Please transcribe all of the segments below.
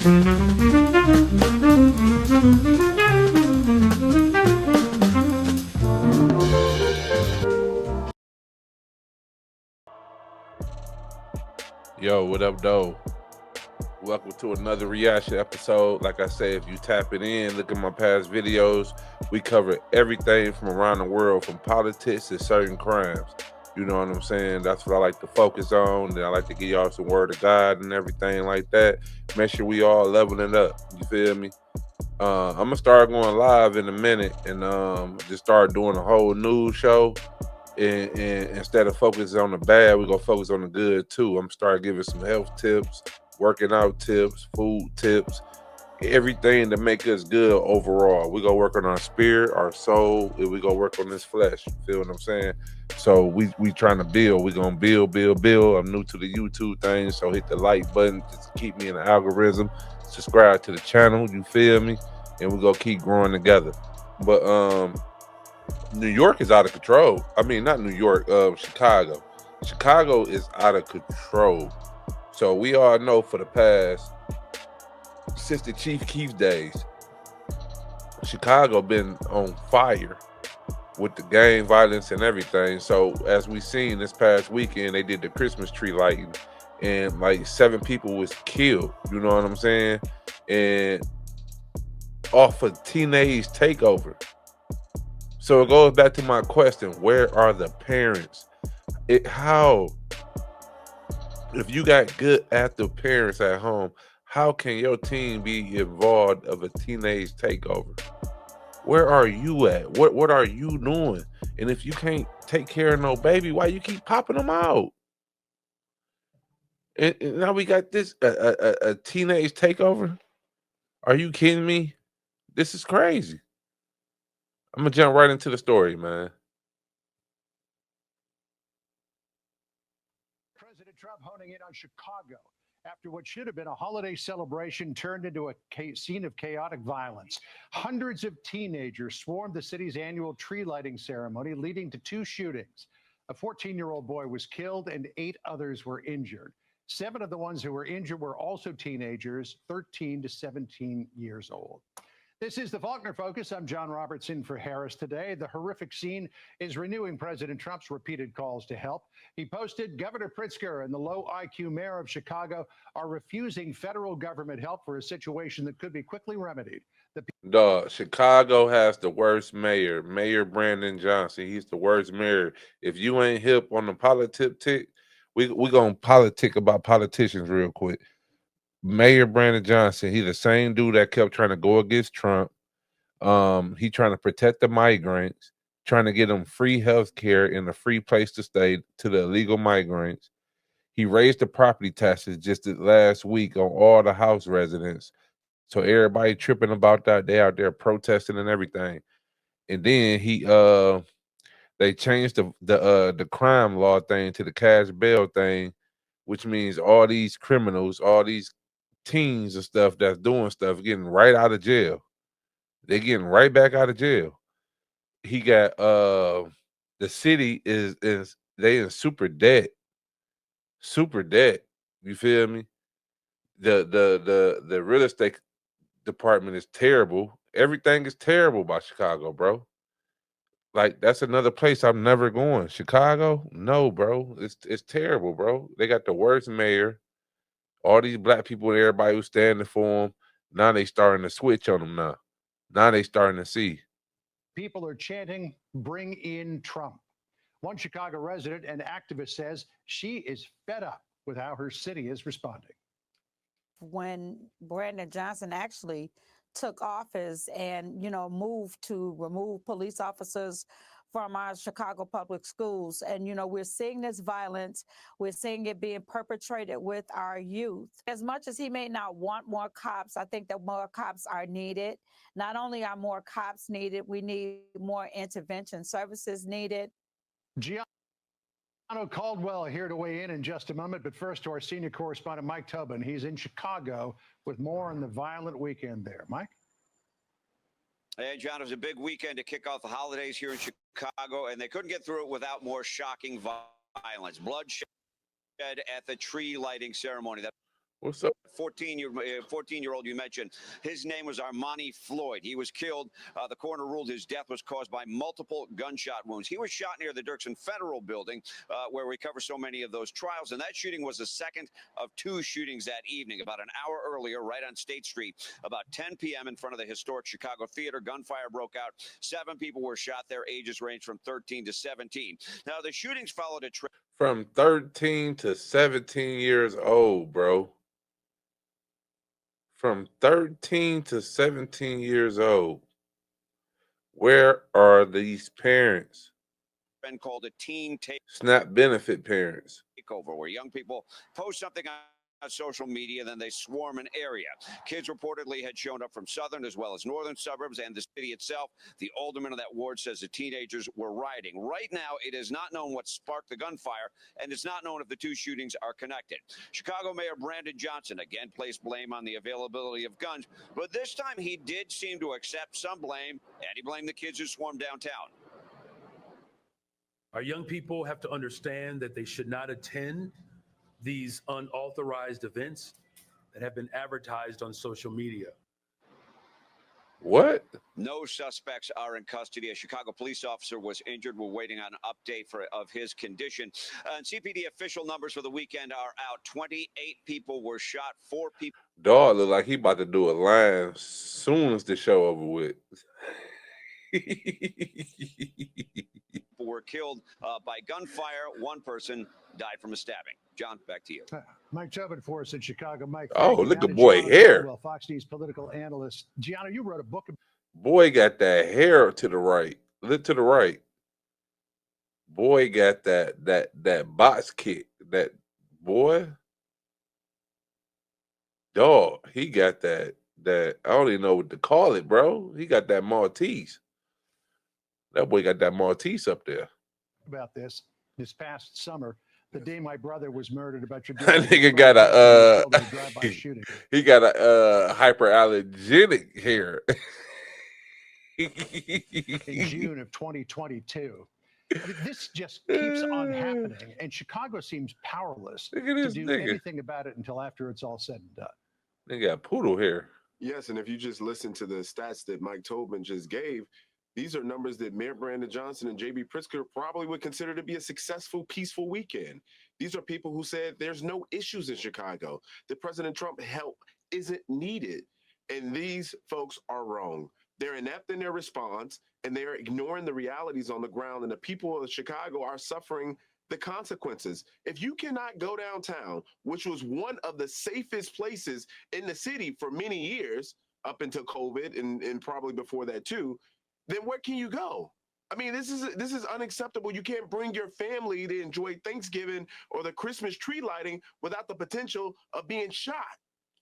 Yo, what up, though? Welcome to another reaction episode. Like I said, if you tap it in, look at my past videos. We cover everything from around the world, from politics to certain crimes. You know what I'm saying? That's what I like to focus on. And I like to give y'all some word of God and everything like that. Make sure we all leveling up. You feel me? I'm gonna start going live in a minute and just start doing a whole news show. And instead of focusing on the bad, we're gonna focus on the good too. I'm start giving some health tips, working out tips, food tips, everything to make us good overall. We gonna work on our spirit, our soul, and we gonna work on this flesh. You feel what I'm saying? So we trying to build. We gonna build. I'm new to the YouTube thing, so hit the like button just to keep me in the algorithm. Subscribe to the channel. You feel me? And we gonna keep growing together. But New York is out of control. I mean, not New York, Chicago. Chicago is out of control. So we all know for the past, since the Chief Keef days, Chicago been on fire with the gang violence and everything. So as we seen this past weekend, they did the Christmas tree lighting, and like 7 people was killed. You know what I'm saying? And off of teenage takeover. So it goes back to my question: where are the parents? How, if you got good active parents at home, how can your team be involved of a teenage takeover? Where are you at? What are you doing? And if you can't take care of no baby, why you keep popping them out? And now we got this a teenage takeover. Are you kidding me? This is crazy. I'm gonna jump right into the story, man. President Trump honing in on Chicago after what should have been a holiday celebration turned into a scene of chaotic violence. Hundreds of teenagers swarmed the city's annual tree lighting ceremony, leading to 2 shootings. A 14-year-old boy was killed and 8 others were injured. 7 of the ones who were injured were also teenagers, 13 to 17 years old. This is the Faulkner Focus. I'm John Robertson for Harris Today. The horrific scene is renewing President Trump's repeated calls to help. He posted Governor Pritzker and the low IQ mayor of Chicago are refusing federal government help for a situation that could be quickly remedied. Dog, Chicago has the worst mayor, Mayor Brandon Johnson. He's the worst mayor. If you ain't hip on the politic tick, we gonna politic about politicians real quick. Mayor Brandon Johnson, he the same dude that kept trying to go against Trump. He trying to protect the migrants, trying to get them free health care and a free place to stay to the illegal migrants. He raised the property taxes just last week on all the house residents. So everybody tripping about that. They out there protesting and everything. And then they changed the crime law thing to the cash bail thing, which means all these criminals, all these teens and stuff that's doing stuff getting right out of jail. They getting right back out of jail. He got the city is they in super debt. You feel me? The real estate department is terrible. Everything is terrible about Chicago, bro. Like that's another place I'm never going. Chicago? No, bro. It's terrible, bro. They got the worst mayor. All these black people and everybody who's standing for them. Now they starting to switch on them now. Now they starting to see. People are chanting, "Bring in Trump." One Chicago resident and activist says she is fed up with how her city is responding. When Brandon Johnson actually took office and, moved to remove police officers from our Chicago public schools. And, we're seeing this violence. We're seeing it being perpetrated with our youth. As much as he may not want more cops, I think that more cops are needed. Not only are more cops needed, we need more intervention services needed. Gianno Caldwell here to weigh in just a moment. But first, to our senior correspondent, Mike Tobin. He's in Chicago with more on the violent weekend there. Mike? Hey, John, it was a big weekend to kick off the holidays here in Chicago, and they couldn't get through it without more shocking violence. Bloodshed at the tree lighting ceremony. What's up? 14-year-old you mentioned, his name was Armani Floyd. He was killed. The coroner ruled his death was caused by multiple gunshot wounds. He was shot near the Dirksen Federal Building, where we cover so many of those trials. And that shooting was the second of two shootings that evening. About an hour earlier, right on State Street, about 10 p.m. in front of the historic Chicago Theater, gunfire broke out. 7 people were shot. Their ages ranged from 13 to 17. Now, the shootings followed a from 13 to 17 years old, bro. From 13 to 17 years old. Where are these parents? been called a teen SNAP benefit parents. takeover, where young people post something on social media, then they swarm an area. Kids reportedly had shown up from southern as well as northern suburbs and the city itself. The alderman of that ward says the teenagers were rioting. Right now, it is not known what sparked the gunfire, and it's not known if the two shootings are connected. Chicago Mayor Brandon Johnson again placed blame on the availability of guns, but this time he did seem to accept some blame, and he blamed the kids who swarmed downtown. Our young people have to understand that they should not attend these unauthorized events that have been advertised on social media. What? No suspects are in custody. A Chicago police officer was injured. We're waiting on an update of his condition. And CPD official numbers for the weekend are out. 28 people were shot. 4 people. Dog look like he about to do a line soon as the show over with. Were killed by gunfire. 1 person died from a stabbing. John, back to you. Mike Tobin for us in Chicago. Mike, Oh, thank you. look Now at to boy Gianna hair. Caldwell, Fox News political analyst. Gianna, you wrote a book. Boy got that hair to the right. Look to the right. Boy got that box kick. That boy. Dog, he got that I don't even know what to call it, bro. He got that Maltese. That boy got that Maltese up there. About this past summer, the day my brother was murdered. About your That nigga got a drive-by shooting. he got a hyperallergenic hair. In June of 2022. I mean, this just keeps on happening, and Chicago seems powerless Look at to this do nigga. anything about it until after it's all said and done. They got poodle hair. Yes, and if you just listen to the stats that Mike Tobin just gave, these are numbers that Mayor Brandon Johnson and J.B. Pritzker probably would consider to be a successful, peaceful weekend. These are people who said there's no issues in Chicago, that President Trump's help isn't needed. And these folks are wrong. They're inept in their response, and they're ignoring the realities on the ground, and the people of Chicago are suffering the consequences. If you cannot go downtown, which was one of the safest places in the city for many years, up until COVID and probably before that too, then where can you go? I mean, this is unacceptable. You can't bring your family to enjoy Thanksgiving or the Christmas tree lighting without the potential of being shot.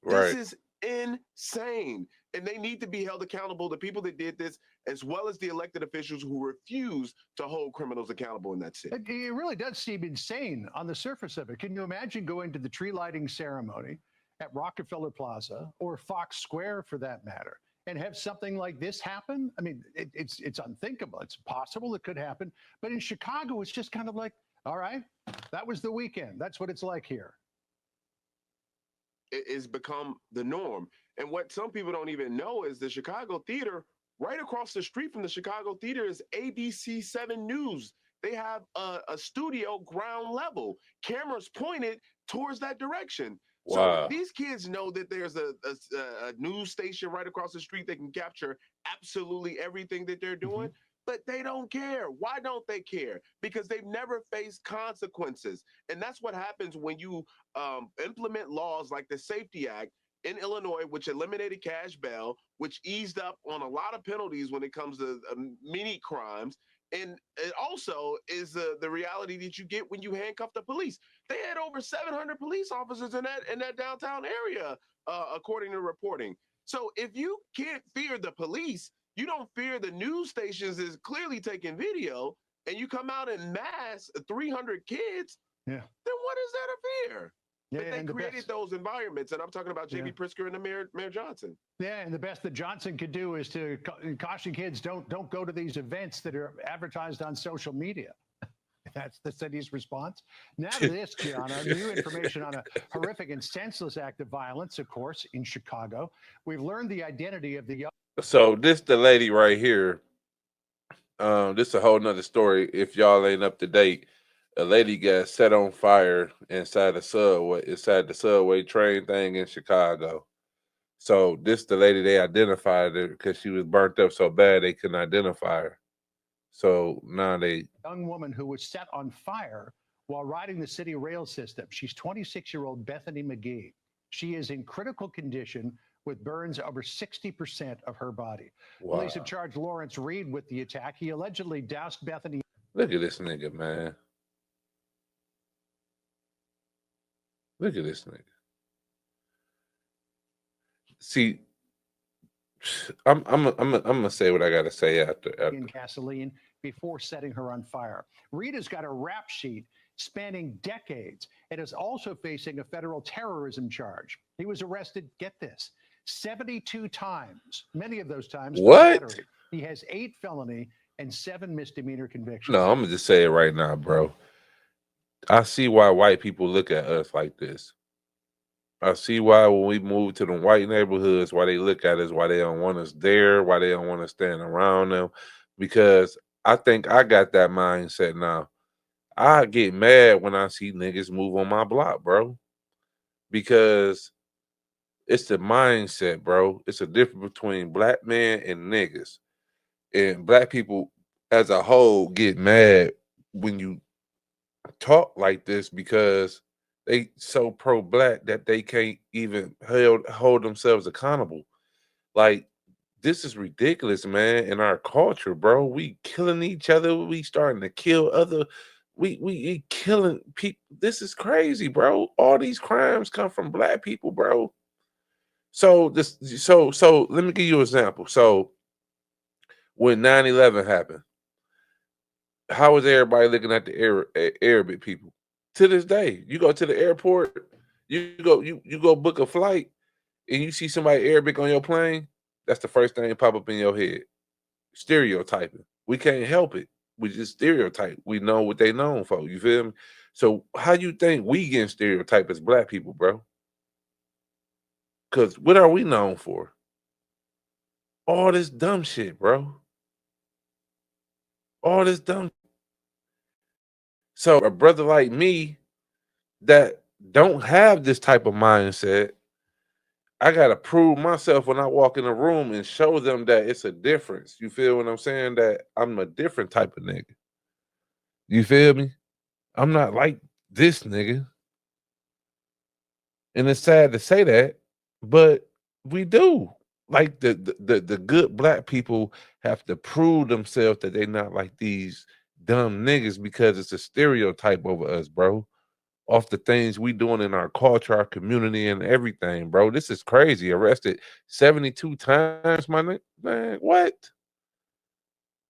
Right. This is insane. And they need to be held accountable, the people that did this, as well as the elected officials who refuse to hold criminals accountable in that city. It really does seem insane on the surface of it. Can you imagine going to the tree lighting ceremony at Rockefeller Plaza or Fox Square for that matter and have something like this happen? I mean, it's unthinkable. It's possible it could happen. But in Chicago, it's just kind of like, all right, that was the weekend. That's what it's like here. It has become the norm. And what some people don't even know is the Chicago Theater, right across the street from the Chicago Theater, is ABC 7 News. They have a studio ground level, cameras pointed towards that direction. Wow. So these kids know that there's a news station right across the street that can capture absolutely everything that they're doing. But they don't care. Why don't they care? Because they've never faced consequences. And that's what happens when you implement laws like the Safety Act in Illinois, which eliminated cash bail, which eased up on a lot of penalties when it comes to many crimes. And it also is the reality that you get when you handcuff the police. They had over 700 police officers in that downtown area, according to reporting. So if you can't fear the police, you don't fear the news stations is clearly taking video, and you come out in mass, 300 kids, then what is there to fear? But they created those environments, and I'm talking about J.B. Pritzker and the Mayor Johnson. Yeah, and the best that Johnson could do is to caution kids, don't go to these events that are advertised on social media. That's the city's response. Now to this, Gianna. New information on a horrific and senseless act of violence, of course, in Chicago. We've learned the identity of the young. So this the lady right here. This is a whole nother story. If y'all ain't up to date, a lady got set on fire inside the subway train thing in Chicago. So this the lady, they identified her because she was burnt up so bad they couldn't identify her. So now they Young woman who was set on fire while riding the city rail system. She's 26-year-old Bethany McGee. She is in critical condition with burns over 60% of her body. wow. Police have charged Lawrence Reed with the attack. He allegedly doused Bethany. Look at this nigga, man. Look at this nigga. See, I'm gonna say what I gotta say after. In gasoline before setting her on fire. Rita's got a rap sheet spanning decades and is also facing a federal terrorism charge. He was arrested, get this, 72 times, many of those times for What? battery. He has 8 felony and 7 misdemeanor convictions. No, I'm gonna just say it right now, bro. I see why white people look at us like this. I see why when we move to the white neighborhoods, why they look at us, why they don't want us there, why they don't want to stand around them. Because I think I got that mindset now. I get mad when I see niggas move on my block, bro. Because it's the mindset, bro. It's a difference between black men and niggas. And black people as a whole get mad when you talk like this because they so pro-black that they can't even hold themselves accountable. Like, this is ridiculous, man. In our culture, bro, we killing each other. We starting to kill other. We killing people. This is crazy, bro. All these crimes come from black people, bro. So let me give you an example. So when 9/11 happened, how was everybody looking at the Arabic people? To this day, you go to the airport, you go book a flight, and you see somebody Arabic on your plane. That's the first thing that pop up in your head. Stereotyping. We can't help it. We just stereotype. We know what they known for. You feel me? So how you think we getting stereotyped as black people, bro? Because what are we known for? All this dumb shit, bro. All this dumb. So a brother like me that don't have this type of mindset, I gotta prove myself when I walk in a room and show them that it's a difference. You feel what I'm saying? That I'm a different type of nigga. You feel me? I'm not like this nigga. And it's sad to say that, but we do. Like the good black people have to prove themselves that they're not like these dumb niggas because it's a stereotype over us, bro. Off the things we doing in our culture, our community, and everything, bro. This is crazy. Arrested 72 times, my nigga. Man, what?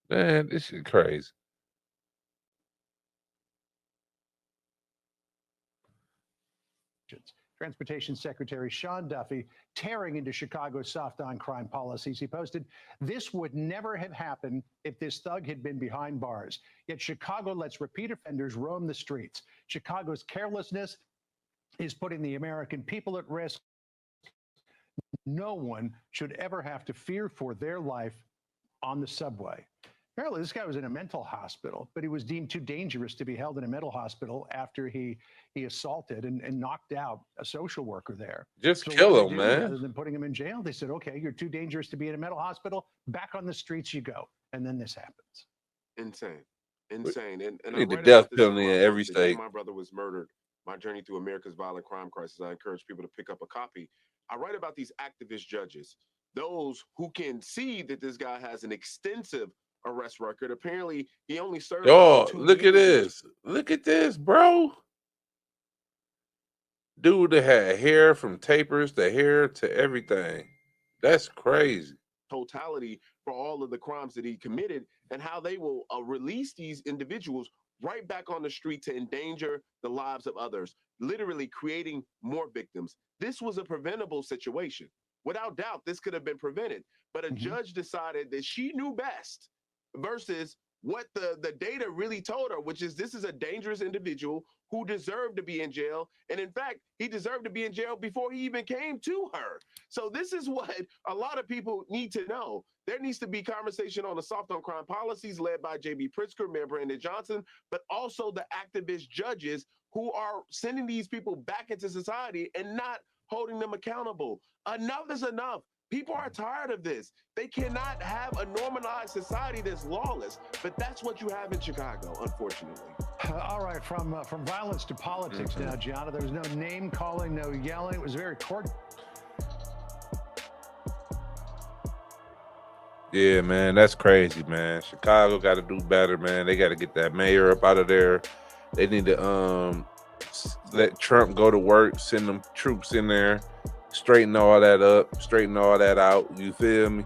Man, this shit crazy. Transportation Secretary Sean Duffy tearing into Chicago's soft on crime policies. He posted, "This would never have happened if this thug had been behind bars. Yet Chicago lets repeat offenders roam the streets. Chicago's carelessness is putting the American people at risk. No one should ever have to fear for their life on the subway." Apparently, this guy was in a mental hospital, but he was deemed too dangerous to be held in a mental hospital after he assaulted and knocked out a social worker there. Just So kill what him, did they do? man. Rather than putting him in jail, they said, "Okay, you're too dangerous to be in a mental hospital. Back on the streets you go." And then this happens. Insane. Insane. And We I need the write death about this in penalty my in book, every The Year state. My Brother Was Murdered, My Journey Through America's Violent Crime Crisis. I encourage people to pick up a copy. I write about these activist judges, those who can see that this guy has an extensive arrest record. Apparently, he only served about Oh, 2 look at years. this. Look at this, bro. Dude that had hair from tapers to hair to everything. That's crazy. Totality for all of the crimes that he committed, and how they will release these individuals right back on the street to endanger the lives of others, literally creating more victims. This was a preventable situation. Without doubt, this could have been prevented, but a judge decided that she knew best versus what the data really told her, which is this is a dangerous individual who deserved to be in jail. And in fact, he deserved to be in jail before he even came to her. So this is what a lot of people need to know. There needs to be conversation on the soft on crime policies led by J.B. Pritzker, Mayor Brandon Johnson, but also the activist judges who are sending these people back into society and not holding them accountable. Enough is enough. People are tired of this. They cannot have a normalized society that's lawless, but that's what you have in Chicago, unfortunately. All right, from violence to politics now, Gianna. There was no name calling, no yelling. It was very cordial. Yeah, man, that's crazy, man. Chicago got to do better, man. They got to get that mayor up out of there. They need to let Trump go to work, send them troops in there, straighten all that up, straighten all that out. You feel me?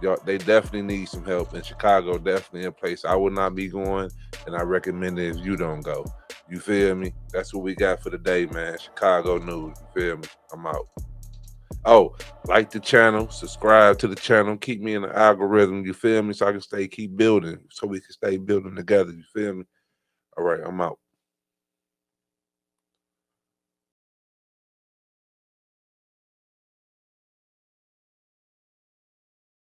Y'all, they definitely need some help. And Chicago definitely a place I would not be going, and I recommend it if you don't go. You feel me? That's what we got for today, man. Chicago news. You feel me? I'm out. Oh, like the channel, subscribe to the channel, keep me in the algorithm, you feel me? So I can keep building, so we can stay building together, you feel me? All right, I'm out.